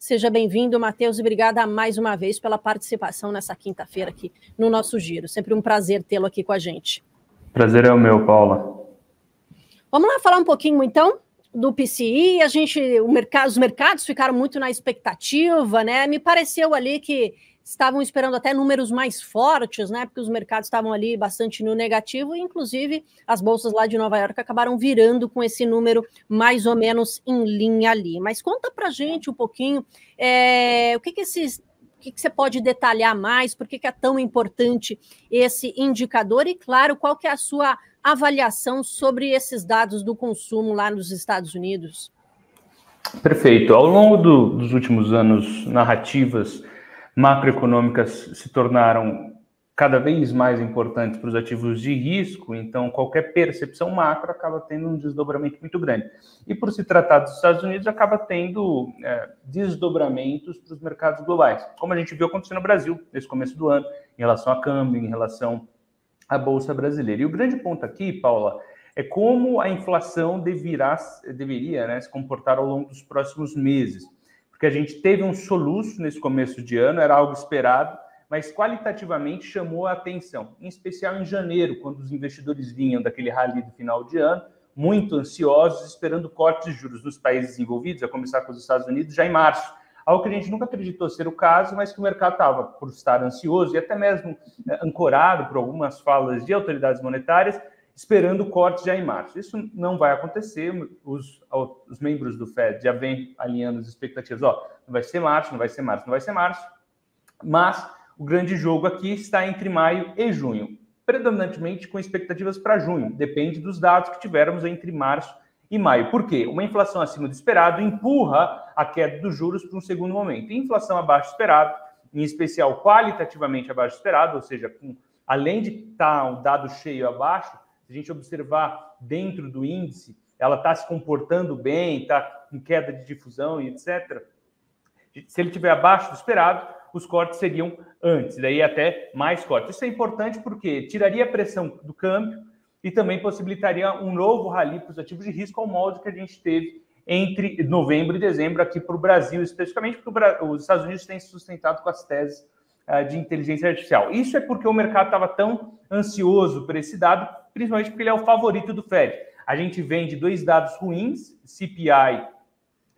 Seja bem-vindo, Matheus, e obrigada mais uma vez pela participação nessa quinta-feira aqui no nosso Giro. Sempre um prazer tê-lo aqui com a gente. Prazer é o meu, Paula. Vamos lá falar um pouquinho, então, do PCI. Os mercados ficaram muito na expectativa, né? Me pareceu ali que estavam esperando até números mais fortes, né? Porque os mercados estavam ali bastante no negativo, e inclusive as bolsas lá de Nova York acabaram virando com esse número mais ou menos em linha ali. Mas conta pra gente um pouquinho o que você pode detalhar mais, por que é tão importante esse indicador e, claro, qual que é a sua avaliação sobre esses dados do consumo lá nos Estados Unidos? Perfeito. Ao longo dos últimos anos, narrativas macroeconômicas se tornaram cada vez mais importantes para os ativos de risco, então qualquer percepção macro acaba tendo um desdobramento muito grande. E por se tratar dos Estados Unidos, acaba tendo desdobramentos para os mercados globais, como a gente viu acontecer no Brasil nesse começo do ano, em relação a câmbio, em relação à Bolsa Brasileira. E o grande ponto aqui, Paula, é como a inflação deveria, né, se comportar ao longo dos próximos meses. Porque a gente teve um soluço nesse começo de ano, era algo esperado, mas qualitativamente chamou a atenção, em especial em janeiro, quando os investidores vinham daquele rally do final de ano, muito ansiosos, esperando cortes de juros nos países envolvidos, a começar com os Estados Unidos, já em março. Algo que a gente nunca acreditou ser o caso, mas que o mercado estava, por estar ansioso e até mesmo ancorado por algumas falas de autoridades monetárias, esperando cortes já em março. Isso não vai acontecer, os membros do Fed já vêm alinhando as expectativas, não vai ser março, não vai ser março, não vai ser março, mas o grande jogo aqui está entre maio e junho, predominantemente com expectativas para junho, depende dos dados que tivermos entre março e maio. Por quê? Uma inflação acima do esperado empurra a queda dos juros para um segundo momento, e inflação abaixo do esperado, em especial qualitativamente abaixo do esperado, ou seja, além de estar um dado cheio abaixo, se a gente observar dentro do índice, ela está se comportando bem, está em queda de difusão e etc. Se ele estiver abaixo do esperado, os cortes seriam antes, daí até mais cortes. Isso é importante porque tiraria a pressão do câmbio e também possibilitaria um novo rally para os ativos de risco ao molde que a gente teve entre novembro e dezembro aqui para o Brasil, especificamente porque os Estados Unidos têm se sustentado com as teses de inteligência artificial. Isso é porque o mercado estava tão ansioso por esse dado, principalmente porque ele é o favorito do Fed. A gente vem de dois dados ruins, CPI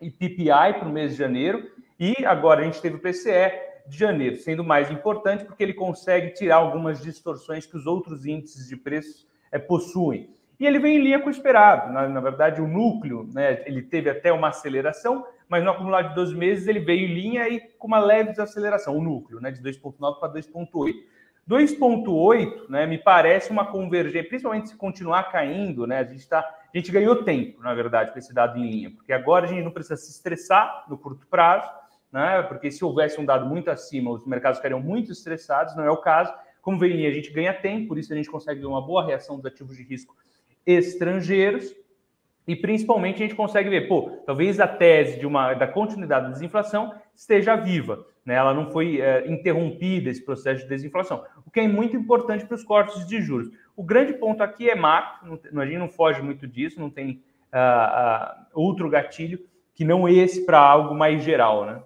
e PPI para o mês de janeiro, e agora a gente teve o PCE de janeiro, sendo mais importante porque ele consegue tirar algumas distorções que os outros índices de preços possuem. E ele vem em linha com o esperado. Na verdade, o núcleo, né, ele teve até uma aceleração, mas no acumulado de 12 meses ele veio em linha e com uma leve desaceleração, o núcleo, né, de 2,9 para 2,8. 2,8, né, me parece uma convergência, principalmente se continuar caindo, né, a gente ganhou tempo, na verdade, com esse dado em linha, porque agora a gente não precisa se estressar no curto prazo, né, porque se houvesse um dado muito acima, os mercados ficariam muito estressados, não é o caso. Como vem em linha, a gente ganha tempo, por isso a gente consegue ver uma boa reação dos ativos de risco estrangeiros, e principalmente a gente consegue ver, talvez a tese da continuidade da desinflação esteja viva, né? Ela não foi interrompida, esse processo de desinflação, o que é muito importante para os cortes de juros. O grande ponto aqui é macro, a gente não foge muito disso, não tem outro gatilho que não esse para algo mais geral, né?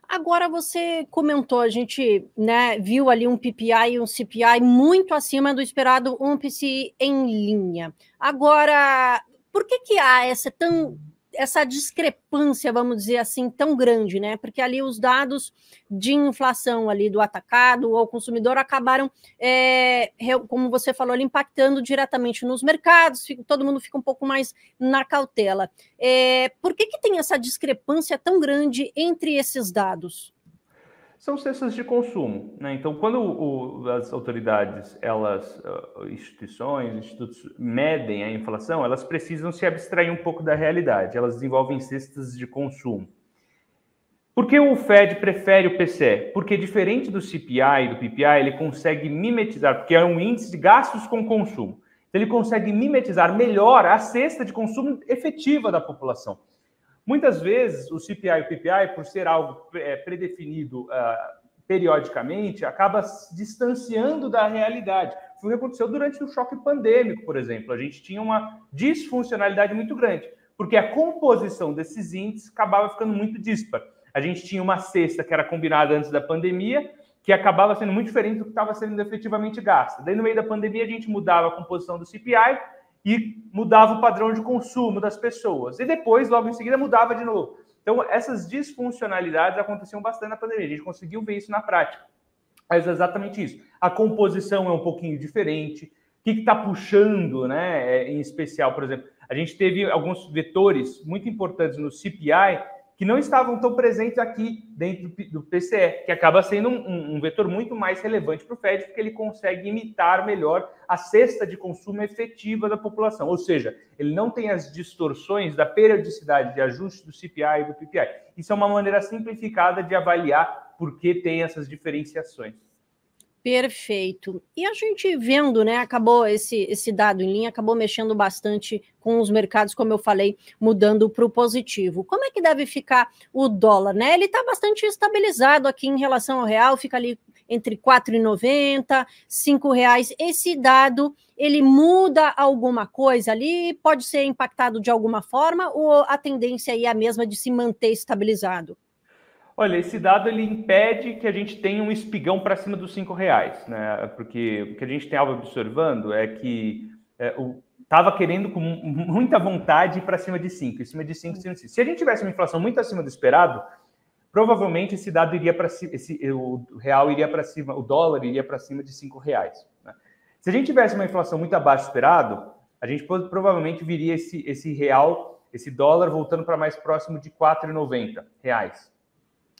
Agora, você comentou, a gente, né, viu ali um PPI e um CPI muito acima do esperado, um PCI em linha. Agora, por que há essa discrepância, vamos dizer assim, tão grande, né? Porque ali os dados de inflação ali do atacado ao consumidor acabaram, como você falou, ali, impactando diretamente nos mercados, todo mundo fica um pouco mais na cautela. Por que tem essa discrepância tão grande entre esses dados? São cestas de consumo, né? Então, quando as autoridades, institutos medem a inflação, elas precisam se abstrair um pouco da realidade. Elas desenvolvem cestas de consumo. Por que o Fed prefere o PCE? Porque, diferente do CPI e do PPI, ele consegue mimetizar, porque é um índice de gastos com consumo. Então, ele consegue mimetizar melhor a cesta de consumo efetiva da população. Muitas vezes, o CPI e o PPI, por ser algo predefinido periodicamente, acaba se distanciando da realidade. Foi o que aconteceu durante o choque pandêmico, por exemplo. A gente tinha uma disfuncionalidade muito grande, porque a composição desses índices acabava ficando muito dispar. a gente tinha uma cesta que era combinada antes da pandemia, que acabava sendo muito diferente do que estava sendo efetivamente gasta. Daí, no meio da pandemia, a gente mudava a composição do CPI e mudava o padrão de consumo das pessoas. E depois, logo em seguida, mudava de novo. Então, essas disfuncionalidades aconteciam bastante na pandemia. A gente conseguiu ver isso na prática. Mas é exatamente isso. A composição é um pouquinho diferente. O que está puxando, né? Em especial, por exemplo, a gente teve alguns vetores muito importantes no CPI que não estavam tão presentes aqui dentro do PCE, que acaba sendo um vetor muito mais relevante para o Fed, porque ele consegue imitar melhor a cesta de consumo efetiva da população. Ou seja, ele não tem as distorções da periodicidade de ajuste do CPI e do PPI. Isso é uma maneira simplificada de avaliar por que tem essas diferenciações. Perfeito. E a gente vendo, né, acabou esse dado em linha, acabou mexendo bastante com os mercados, como eu falei, mudando para o positivo. Como é que deve ficar o dólar, né? Ele está bastante estabilizado aqui em relação ao real, fica ali entre R$ 4,90, R$ 5,00. Esse dado, ele muda alguma coisa ali? Pode ser impactado de alguma forma ou a tendência aí é a mesma de se manter estabilizado? Olha, esse dado ele impede que a gente tenha um espigão para cima dos R$ 5,00, né? Porque o que a gente estava observando é que estava querendo com muita vontade ir para cima de 5, em cima de 5, Se a gente tivesse uma inflação muito acima do esperado, provavelmente esse dado iria para cima, o real iria para cima, o dólar iria para cima de R$ 5,00. Né? Se a gente tivesse uma inflação muito abaixo do esperado, a gente provavelmente viria esse real, esse dólar voltando para mais próximo de R$ 4,90.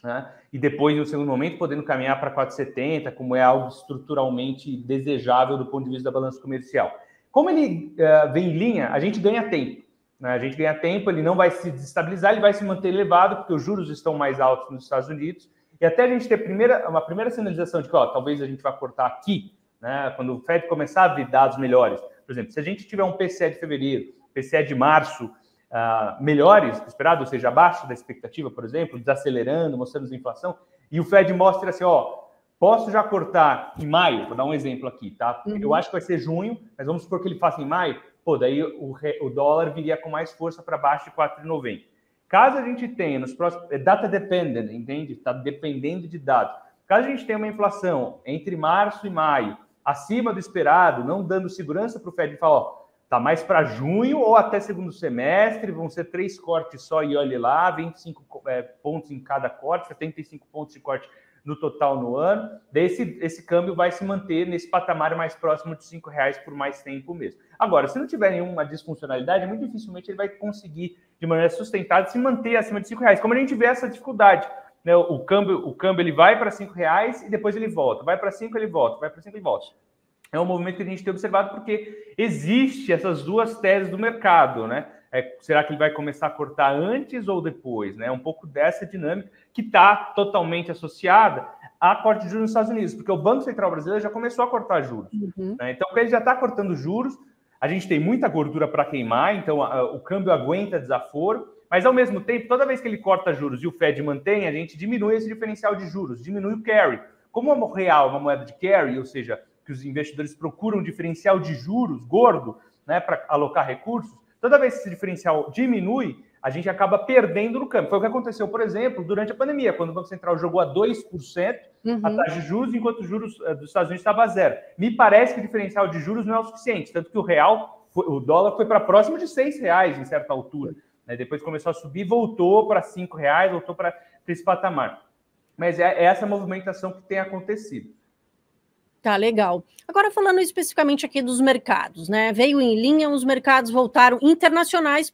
Né? E depois, no segundo momento, podendo caminhar para 4,70, como é algo estruturalmente desejável do ponto de vista da balança comercial. Como ele vem em linha, a gente ganha tempo. Né? A gente ganha tempo, ele não vai se desestabilizar, ele vai se manter elevado, porque os juros estão mais altos nos Estados Unidos. E até a gente ter uma primeira sinalização de que talvez a gente vá cortar aqui, né? Quando o Fed começar a ver dados melhores. Por exemplo, se a gente tiver um PCE de fevereiro, PCE de março, melhores do esperado, ou seja, abaixo da expectativa, por exemplo, desacelerando, mostrando inflação, e o Fed mostra assim, posso já cortar em maio, vou dar um exemplo aqui, tá? Eu acho que vai ser junho, mas vamos supor que ele faça em maio, daí o dólar viria com mais força para baixo de 4,90. Caso a gente tenha nos próximos, data dependent, entende? Está dependendo de dados. Caso a gente tenha uma inflação entre março e maio, acima do esperado, não dando segurança para o Fed falar, está mais para junho ou até segundo semestre, vão ser 3 cortes só e olhe lá, 25 pontos em cada corte, 75 pontos de corte no total no ano. Daí esse câmbio vai se manter nesse patamar mais próximo de R$ 5,00 por mais tempo mesmo. Agora, se não tiver nenhuma disfuncionalidade, muito dificilmente ele vai conseguir, de maneira sustentada, se manter acima de R$ 5,00. Como a gente vê essa dificuldade, né? O câmbio ele vai para R$ 5,00 e depois ele volta, vai para 5 ele volta, vai para 5 ele volta. É um movimento que a gente tem observado porque existe essas duas teses do mercado, né? Será que ele vai começar a cortar antes ou depois? Né? Um pouco dessa dinâmica que está totalmente associada à corte de juros nos Estados Unidos, porque o Banco Central Brasileiro já começou a cortar juros. Né? Então, ele já está cortando juros, a gente tem muita gordura para queimar, então o câmbio aguenta desaforo, mas ao mesmo tempo, toda vez que ele corta juros e o Fed mantém, a gente diminui esse diferencial de juros, diminui o carry. Como o real é uma moeda de carry, ou seja, que os investidores procuram um diferencial de juros gordo, né, para alocar recursos, toda vez que esse diferencial diminui, a gente acaba perdendo no câmbio. Foi o que aconteceu, por exemplo, durante a pandemia, quando o Banco Central jogou a 2% a taxa de juros, enquanto os juros dos Estados Unidos estava a 0. Me parece que o diferencial de juros não é o suficiente, tanto que o dólar foi para próximo de R$ 6,00 em certa altura. Né? Depois começou a subir, voltou para R$ 5,00, voltou para esse patamar. Mas é essa movimentação que tem acontecido. Tá, legal. Agora falando especificamente aqui dos mercados, né? Veio em linha, os mercados voltaram internacionais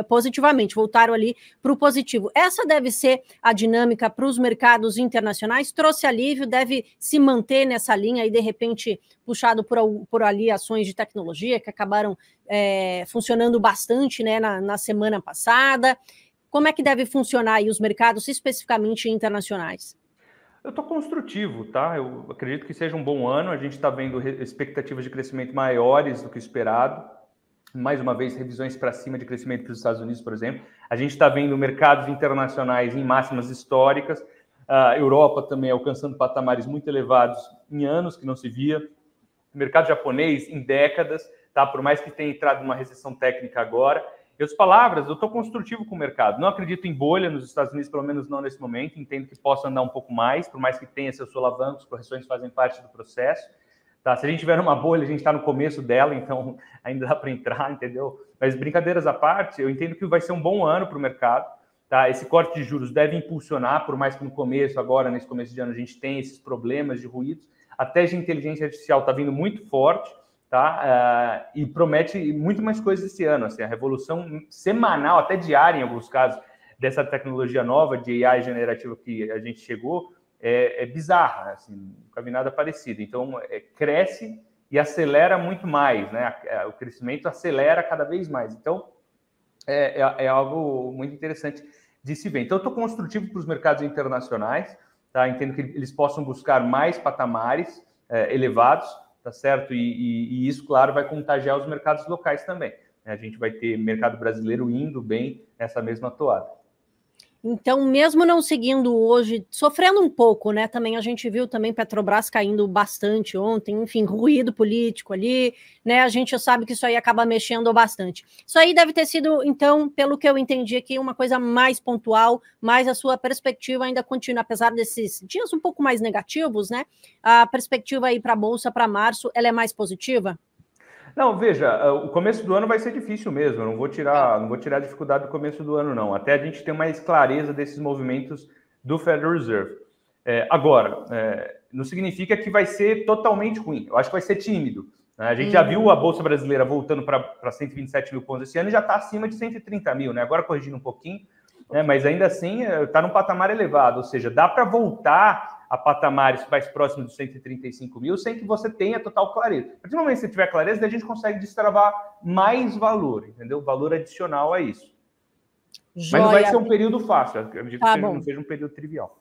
positivamente, voltaram ali para o positivo. Essa deve ser a dinâmica para os mercados internacionais? Trouxe alívio, deve se manter nessa linha e, de repente, puxado por ali ações de tecnologia que acabaram funcionando bastante, né, na semana passada. Como é que deve funcionar aí os mercados, especificamente internacionais? Eu estou construtivo, tá? Eu acredito que seja um bom ano. A gente está vendo expectativas de crescimento maiores do que o esperado. Mais uma vez, revisões para cima de crescimento para os Estados Unidos, por exemplo. A gente está vendo mercados internacionais em máximas históricas. A Europa também alcançando patamares muito elevados em anos que não se via. O mercado japonês em décadas, tá? Por mais que tenha entrado numa recessão técnica agora. Em outras palavras, eu estou construtivo com o mercado. Não acredito em bolha nos Estados Unidos, pelo menos não nesse momento. Entendo que possa andar um pouco mais, por mais que tenha seus solavancos, correções fazem parte do processo. Tá? Se a gente tiver uma bolha, a gente está no começo dela, então ainda dá para entrar, entendeu? Mas brincadeiras à parte, eu entendo que vai ser um bom ano para o mercado. Tá? Esse corte de juros deve impulsionar, por mais que no começo, agora, nesse começo de ano, a gente tenha esses problemas de ruídos. A tese de inteligência artificial está vindo muito forte, tá? E promete muito mais coisas esse ano. Assim, a revolução semanal, até diária em alguns casos, dessa tecnologia nova de AI generativa que a gente chegou, é bizarra, assim, nunca vi nada parecido. Então, cresce e acelera muito mais, né? O crescimento acelera cada vez mais. Então, é algo muito interessante de se ver. Então, eu estou construtivo para os mercados internacionais, tá? Entendo que eles possam buscar mais patamares elevados, tá certo? E isso, claro, vai contagiar os mercados locais também. A gente vai ter mercado brasileiro indo bem nessa mesma toada. Então, mesmo não seguindo hoje, sofrendo um pouco, né? Também a gente viu também Petrobras caindo bastante ontem, enfim, ruído político ali, né? A gente sabe que isso aí acaba mexendo bastante. Isso aí deve ter sido, então, pelo que eu entendi aqui, uma coisa mais pontual, mas a sua perspectiva ainda continua, apesar desses dias um pouco mais negativos, né? A perspectiva aí para a Bolsa para março, ela é mais positiva? Não, veja, o começo do ano vai ser difícil mesmo. Eu não vou tirar a dificuldade do começo do ano, não. Até a gente ter mais clareza desses movimentos do Federal Reserve. Agora, não significa que vai ser totalmente ruim. Eu acho que vai ser tímido. Né? A gente já viu a Bolsa Brasileira voltando para 127 mil pontos esse ano e já está acima de 130 mil, né? Agora corrigindo um pouquinho, né? Mas ainda assim está num patamar elevado. Ou seja, dá para voltar a patamares mais próximos de 135 mil, sem que você tenha total clareza. A partir do momento que você tiver clareza, daí a gente consegue destravar mais valor, entendeu? Valor adicional a isso. Joia. Mas não vai ser um período fácil, acredito que não seja um período trivial.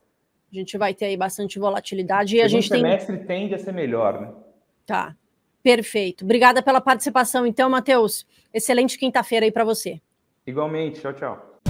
A gente vai ter aí bastante volatilidade. E a gente semestre tende a ser melhor, né? Tá, perfeito. Obrigada pela participação, então, Matheus. Excelente quinta-feira aí para você. Igualmente, tchau, tchau.